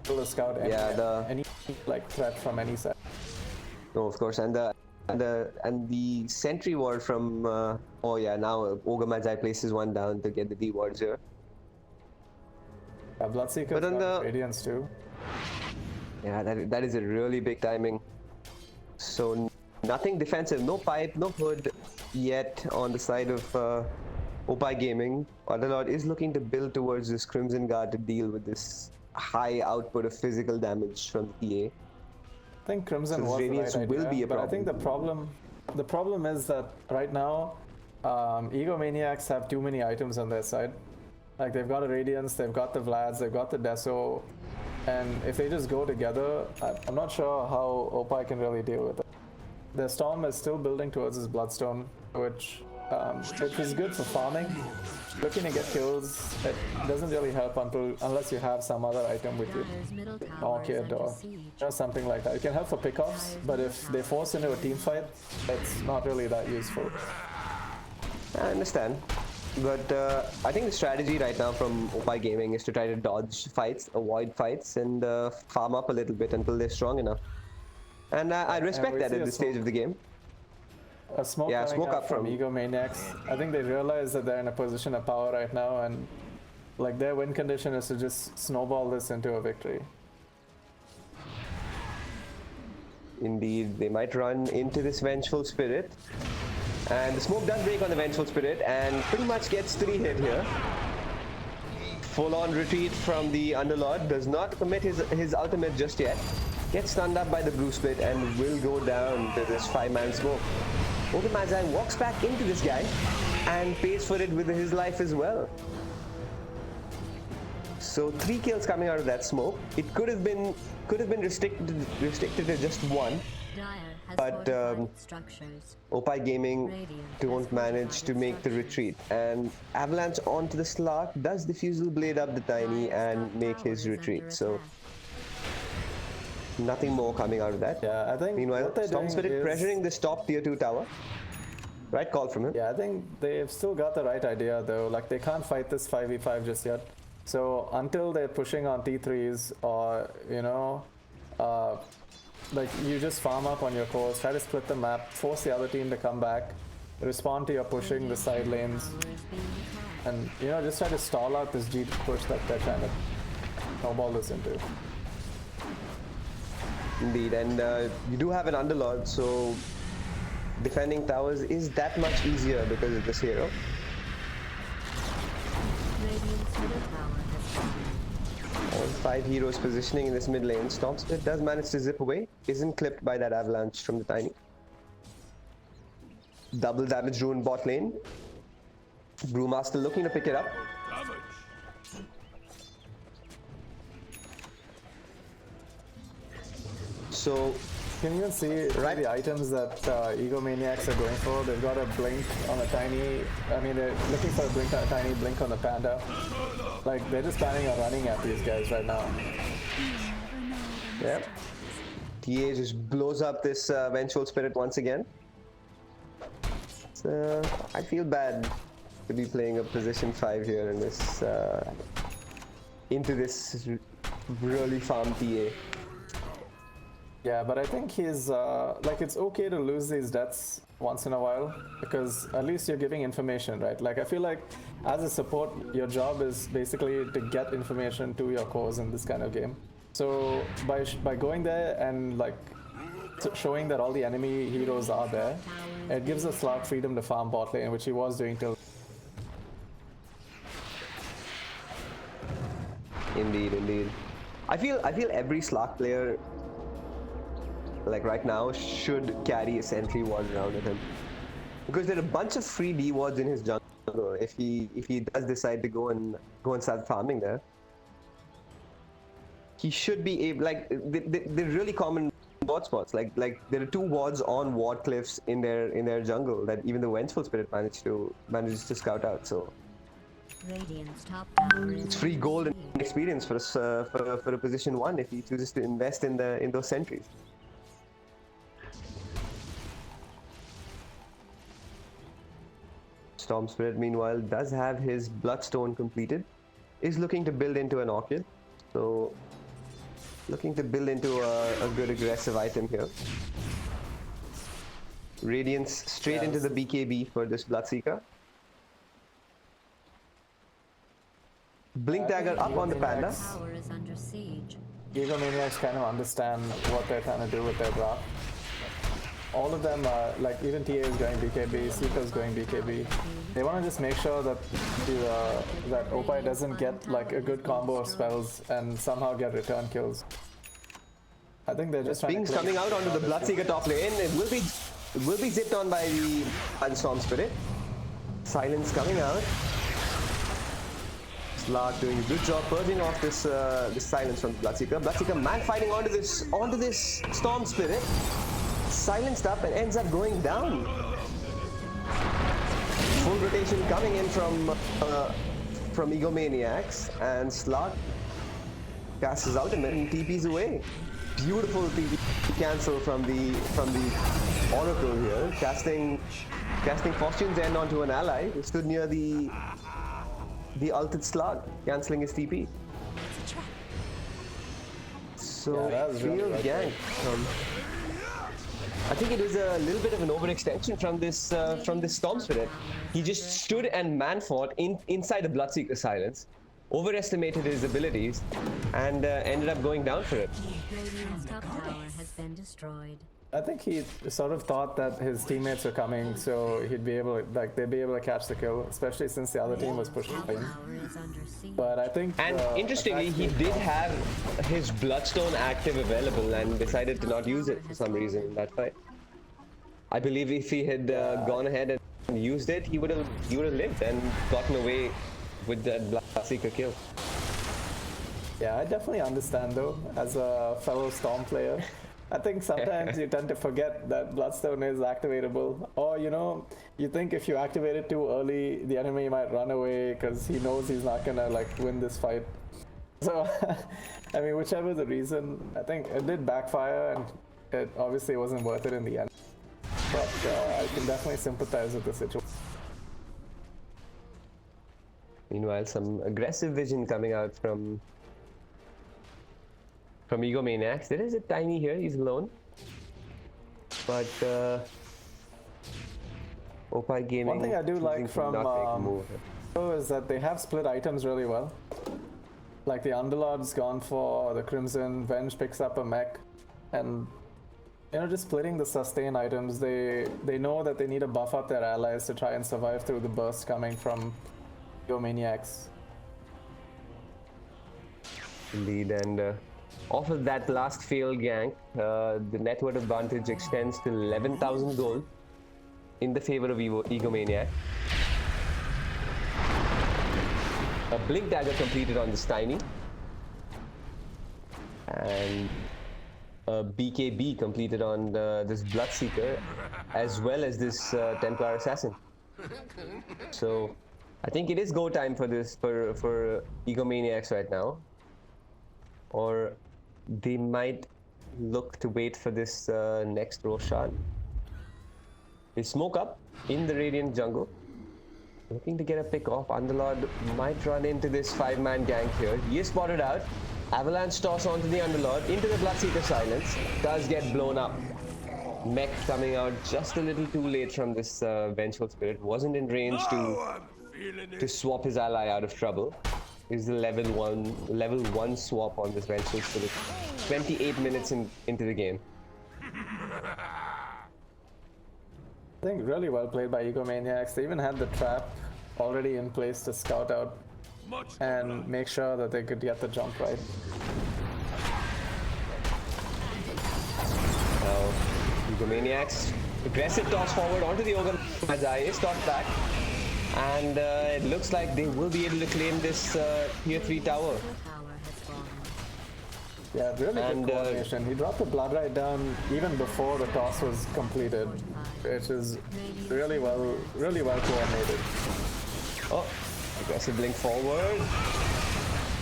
Able to scout any like threat from any side. No, of course, and the sentry ward from oh yeah, now Ogre Magi places one down to get the D wards here. Yeah, Bloodseeker's But on got the- Radiance too. Yeah, that is a really big timing. So nothing defensive, no pipe, no hood yet on the side of Opie Gaming. Underlord is looking to build towards this Crimson Guard to deal with this high output of physical damage from the TA. I think Crimson So was the Radiance right will idea, be a but I think the problem is that right now, Egomaniacs have too many items on their side. Like they've got a Radiance, they've got the Vlads, they've got the Deso, and if they just go together, I'm not sure how Opie can really deal with it. The Storm is still building towards his Bloodstone, which is good for farming. Looking to get kills, it doesn't really help unless you have some other item with you. Dire's middle tower is Orchid under or siege. something like that. It can help for pickoffs, but if they force into a team fight, it's not really that useful. I understand. But I think the strategy right now from Opie Gaming is to try to dodge fights, avoid fights, and farm up a little bit until they're strong enough. And I respect we that see at a this stage of the game. A smoke Yeah, coming smoke up up from from- Egomaniacs. I think they realize that they're in a position of power right now, and like their win condition is to just snowball this into a victory. Indeed, they might run into this Vengeful Spirit. And the smoke does break on the Vengeful Spirit and pretty much gets 3 hit here. Full-on retreat from the Underlord, does not commit his ultimate just yet. Gets stunned up by the Blue Split and will go down to this 5-man smoke. Ogre Magi walks back into this guy and pays for it with his life as well. So 3 kills coming out of that smoke. It could have been restricted to just 1. Dire has But, fortified structures. Opie Gaming Radiant don't has manage to fortified make the structures. retreat, and Avalanche onto the Slark does the Fusel Blade up the Tiny Dire's and top make tower his is retreat. under So attack. nothing more coming out of that. Yeah, I think Meanwhile, what they're Storm doing Spirit is, pressuring this top tier 2 tower. Right call from him. Yeah, I think they've still got the right idea though. Like they can't fight this 5v5 just yet. So until they're pushing on T3s or like you just farm up on your cores, try to split the map, force the other team to come back, respond to your pushing the side lanes, Tower is being attacked. and just try to stall out this G push that they're trying to snowball this into. Indeed, and you do have an Underlord, so defending towers is that much easier because of this hero. Radiant's middle tower has fallen. All 5 heroes positioning in this mid lane. Storm Spirit does manage to zip away, isn't clipped by that avalanche from the Tiny. Double damage rune bot lane. Brewmaster looking to pick it up. So You can even see the items that Egomaniacs are going for. They've got a blink on a Tiny. I mean, they're looking for a blink on a Tiny, blink on the Panda. Like they're just planning on running at these guys right now. Yep. TA just blows up this Vengeful Spirit once again. So, I feel bad to be playing a position 5 here in this into this really farm TA. Yeah, but I think he's like it's okay to lose these deaths once in a while because at least you're giving information, right? Like I feel like as a support, your job is basically to get information to your cores in this kind of game. So by going there and like showing that all the enemy heroes are there, it gives the Slark freedom to farm bot lane, which he was doing till. Indeed, indeed. I feel every Slark player, like right now, should carry a sentry ward around with him, because there are a bunch of free D wards in his jungle. If he does decide to go and start farming there, he should be able. Like they're really common ward spots. Like there are 2 wards on ward cliffs in their jungle that even the Vengeful Spirit manages to scout out. So Radiant's top tower is it's free under gold and siege. experience for a position 1 if he chooses to invest in those sentries. Storm Spirit, meanwhile, does have his Bloodstone completed. Is looking to build into an Orchid. So, looking to build into a good aggressive item here. Radiance straight into the BKB for this Bloodseeker. Blink Dagger up on the Panda. Tower is under siege. Egomaniacs kind of understand what they're trying to do with their draft. All of them are, like, even TA is going BKB, Seeker's going BKB. They want to just make sure that that Opie doesn't get like a good combo of spells and somehow get return kills. I think they're just trying Pings to coming out onto the Bloodseeker top lane. It will be zipped on by the Storm Spirit. Silence coming out. Slark doing a good job purging off this silence from Bloodseeker. Bloodseeker man fighting onto this Storm Spirit. Silenced up and ends up going down. Full rotation coming in from Egomaniacs, and Slark casts his ultimate and TP's away. Beautiful TP cancel from the Oracle here, casting Fortune's End onto an ally who stood near the ulted Slark, cancelling his TP. So Yeah, that was really field well gank. I think it was a little bit of an overextension from this Storm Spirit. He just stood and man fought inside the Bloodseeker silence, overestimated his abilities, and ended up going down for it. Radiant's top tower has been destroyed. I think he sort of thought that his teammates were coming, so he'd be able to, like, they'd be able to catch the kill, especially since the other team was pushing in. Tower is under siege. But I think. And interestingly, he did have his Bloodstone active available and decided to not use it for some reason in that fight. I believe if he had gone ahead and used it, he would have lived and gotten away with that Bloodseeker kill. Yeah, I definitely understand though, as a fellow Storm player. I think sometimes you tend to forget that Bloodstone is activatable. Or, you think if you activate it too early, the enemy might run away because he knows he's not gonna, like, win this fight. So, I mean, whichever the reason, I think it did backfire and it obviously wasn't worth it in the end. But I can definitely sympathize with the situation. Meanwhile, some aggressive vision coming out from Egomaniacs. There is a Tiny here, he's alone. But Opie Gaming. One thing I do like choosing to from not make a move. is that they have split items really well. Like the Underlord's gone for the Crimson, Venge picks up a mech, and just splitting the sustain items, they know that they need to buff up their allies to try and survive through the burst coming from Egomaniacs. Indeed, and off of that last failed gank, the net worth advantage extends to 11,000 gold in the favor of Egomaniac. A Blink Dagger completed on this Tiny. And a BKB completed on this Bloodseeker, as well as this Templar Assassin. So, I think it is go time for this, for Egomaniacs right now. Or they might look to wait for this next Roshan. They smoke up in the Radiant jungle. Looking to get a pick off. Underlord might run into this 5-man gank here. He is spotted out. Avalanche toss onto the Underlord, into the Bloodseeker silence. Does get blown up. Mech coming out just a little too late from this Vengeful Spirit. Wasn't in range to swap his ally out of trouble. Is the level one swap on this Vengeful Spirit. 28 minutes into the game. I think really well played by Egomaniacs. They even had the trap already in place to scout out and make sure that they could get the jump right. Now, Egomaniacs, aggressive toss forward onto the Ogre. Mazai is tossed back. And it looks like they will be able to claim this tier 3 tower. Tower has fallen. Yeah, really And, good coordination. He dropped the Blood Right down even before the toss was completed, which is really well coordinated. Oh, aggressive blink forward.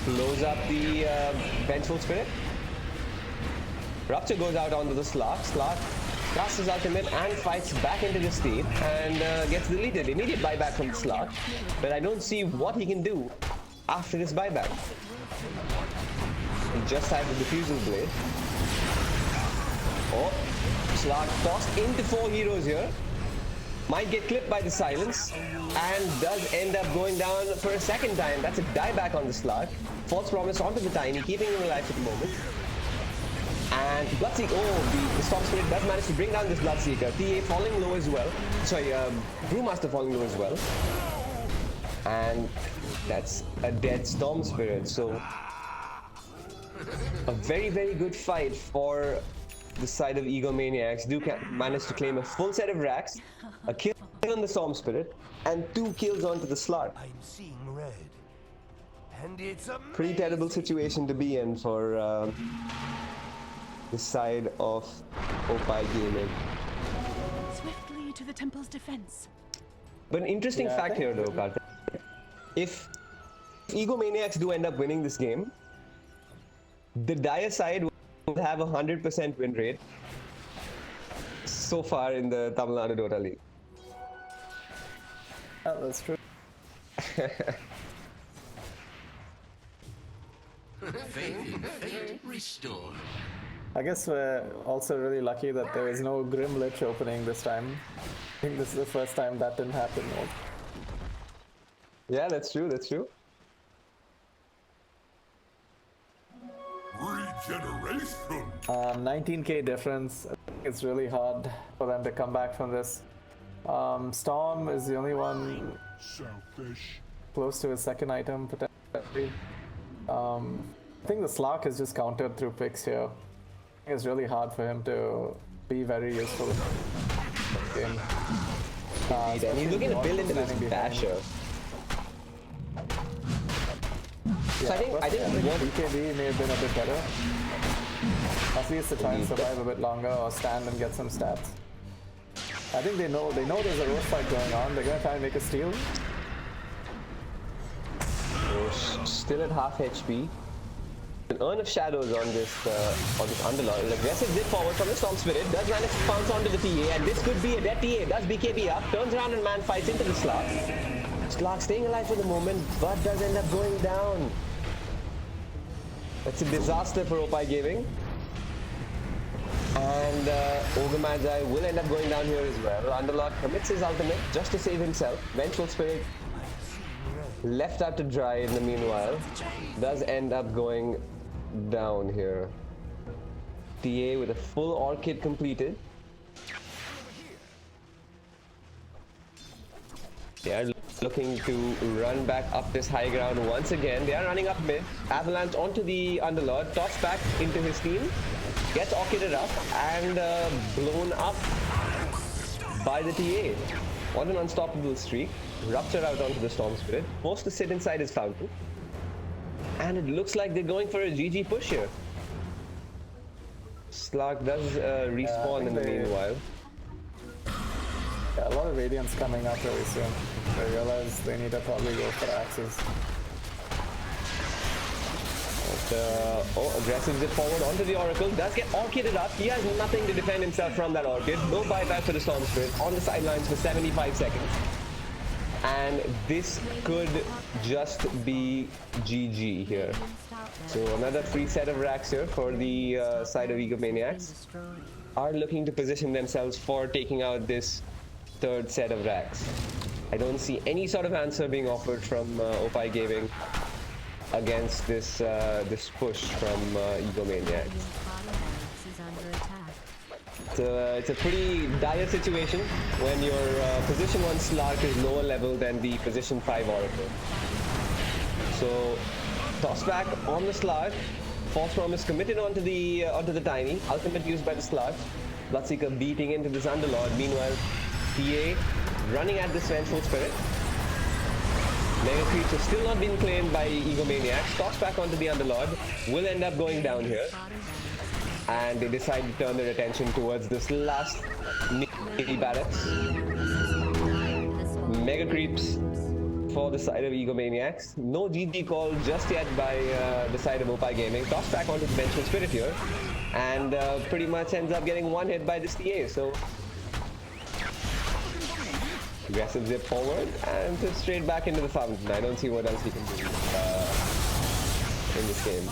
Blows up the Vengeful Spirit. Rupture goes out onto the Slark. Slark casts his ultimate and fights back into the state and gets deleted. Immediate buyback from the Slark, but I don't see what he can do after this buyback. He just has the diffusal blade. Oh, Slark tossed into 4 heroes here. Might get clipped by the silence and does end up going down for a second time. That's a dieback on the Slark. False promise onto the Tiny, keeping him alive at the moment. And Bloodseeker, the Storm Spirit does manage to bring down this Bloodseeker. TA falling low as well. Sorry, Brewmaster falling low as well. And that's a dead Storm Spirit. So a very, very good fight for the side of Egomaniacs. Do manage to claim a full set of racks, a kill on the Storm Spirit, and 2 kills onto the Slark. I'm seeing red. And it's a Pretty terrible situation to be in for the side of Opie Gaming. Swiftly to the temple's defense. But an interesting Yeah, I fact here think- though, Karthik. If Egomaniacs do end up winning this game, the Dire side will have a 100% win rate so far in the Tamil Nadu Dota League. Yeah, that's true. Faith in fate restored. I guess we're also really lucky that there was no Grim Lich opening this time. I think this is the first time that didn't happen. Yeah, that's true, that's true. regeneration. 19k difference. I think it's really hard for them to come back from this. Storm is the only one Selfish. close to his second item potentially. I think the Slark is just countered through picks here. I think it's really hard for him to be very useful in this game. And he's looking to build into this Basher. So I think what BKB may have been a bit better. At least to try and survive a bit longer or stand and get some stats. I think they know there's a road fight going on. They're gonna try and make a steal. still at half HP. An Urn of Shadows on this Underlord. An aggressive dip forward from the Storm Spirit. Does manage to pounce onto the TA, and this could be a dead TA. Does BKB up, turns around and man fights into the Slark. Slark staying alive for the moment, but does end up going down. That's a disaster for Opie Gaming. And Ogre Magi will end up going down here as well. Underlord commits his ultimate just to save himself. Vengeful Spirit left out to dry in the meanwhile. Does end up going down here. TA with a full Orchid completed. They are looking to run back up this high ground once again. They are running up mid. Avalanche onto the Underlord. Tossed back into his team. Gets Orchided up and blown up by the TA. What an unstoppable streak. Rupture out onto the Storm Spirit. Forced to sit inside his fountain. And it looks like they're going for a GG push here. Slark does respawn in the meanwhile. Yeah, a lot of Radiants coming up really soon. They realize they need to probably go for axes. Aggressive zip forward onto the Oracle. Does get Orchided up. He has nothing to defend himself from that Orchid. No buyback for the Storm Spirit. On the sidelines for 75 seconds. And this could just be GG here. So another free set of racks here for the side of Egomaniacs. Are looking to position themselves for taking out this third set of racks. I don't see any sort of answer being offered from Opie Gaming against this this push from Egomaniacs. It's a pretty dire situation when your position 1 Slark is lower level than the position 5 Oracle. So toss back on the Slark. False promise committed onto the Tiny. Ultimate used by the Slark. Bloodseeker beating into this Underlord. Meanwhile, TA running at this Vengeful Spirit. Mega Creeps have still not been claimed by Egomaniacs. Toss back onto the Underlord. Will end up going down here. And they decide to turn their attention towards this last Nitty Barracks. Mega Creeps for the side of Egomaniacs. No GG call just yet by the side of Opie Gaming. Toss back onto the bench with Spirit here, and pretty much ends up getting one hit by this TA. So aggressive zip forward and just straight back into the fountain. I don't see what else he can do in this game.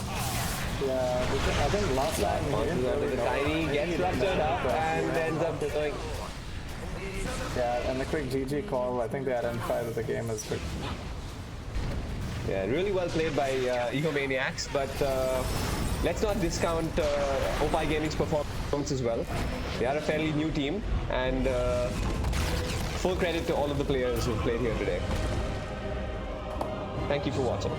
Yeah, I think last time he Bounces didn't onto really the know. tiny, Maybe gets he didn't ruptured know, up, but and yeah. ends up going. Yeah, and the quick GG call, I think they identified that the game is quick. Yeah, really well played by Egomaniacs, but let's not discount Opie Gaming's performance as well. They are a fairly new team, and full credit to all of the players who played here today. Thank you for watching.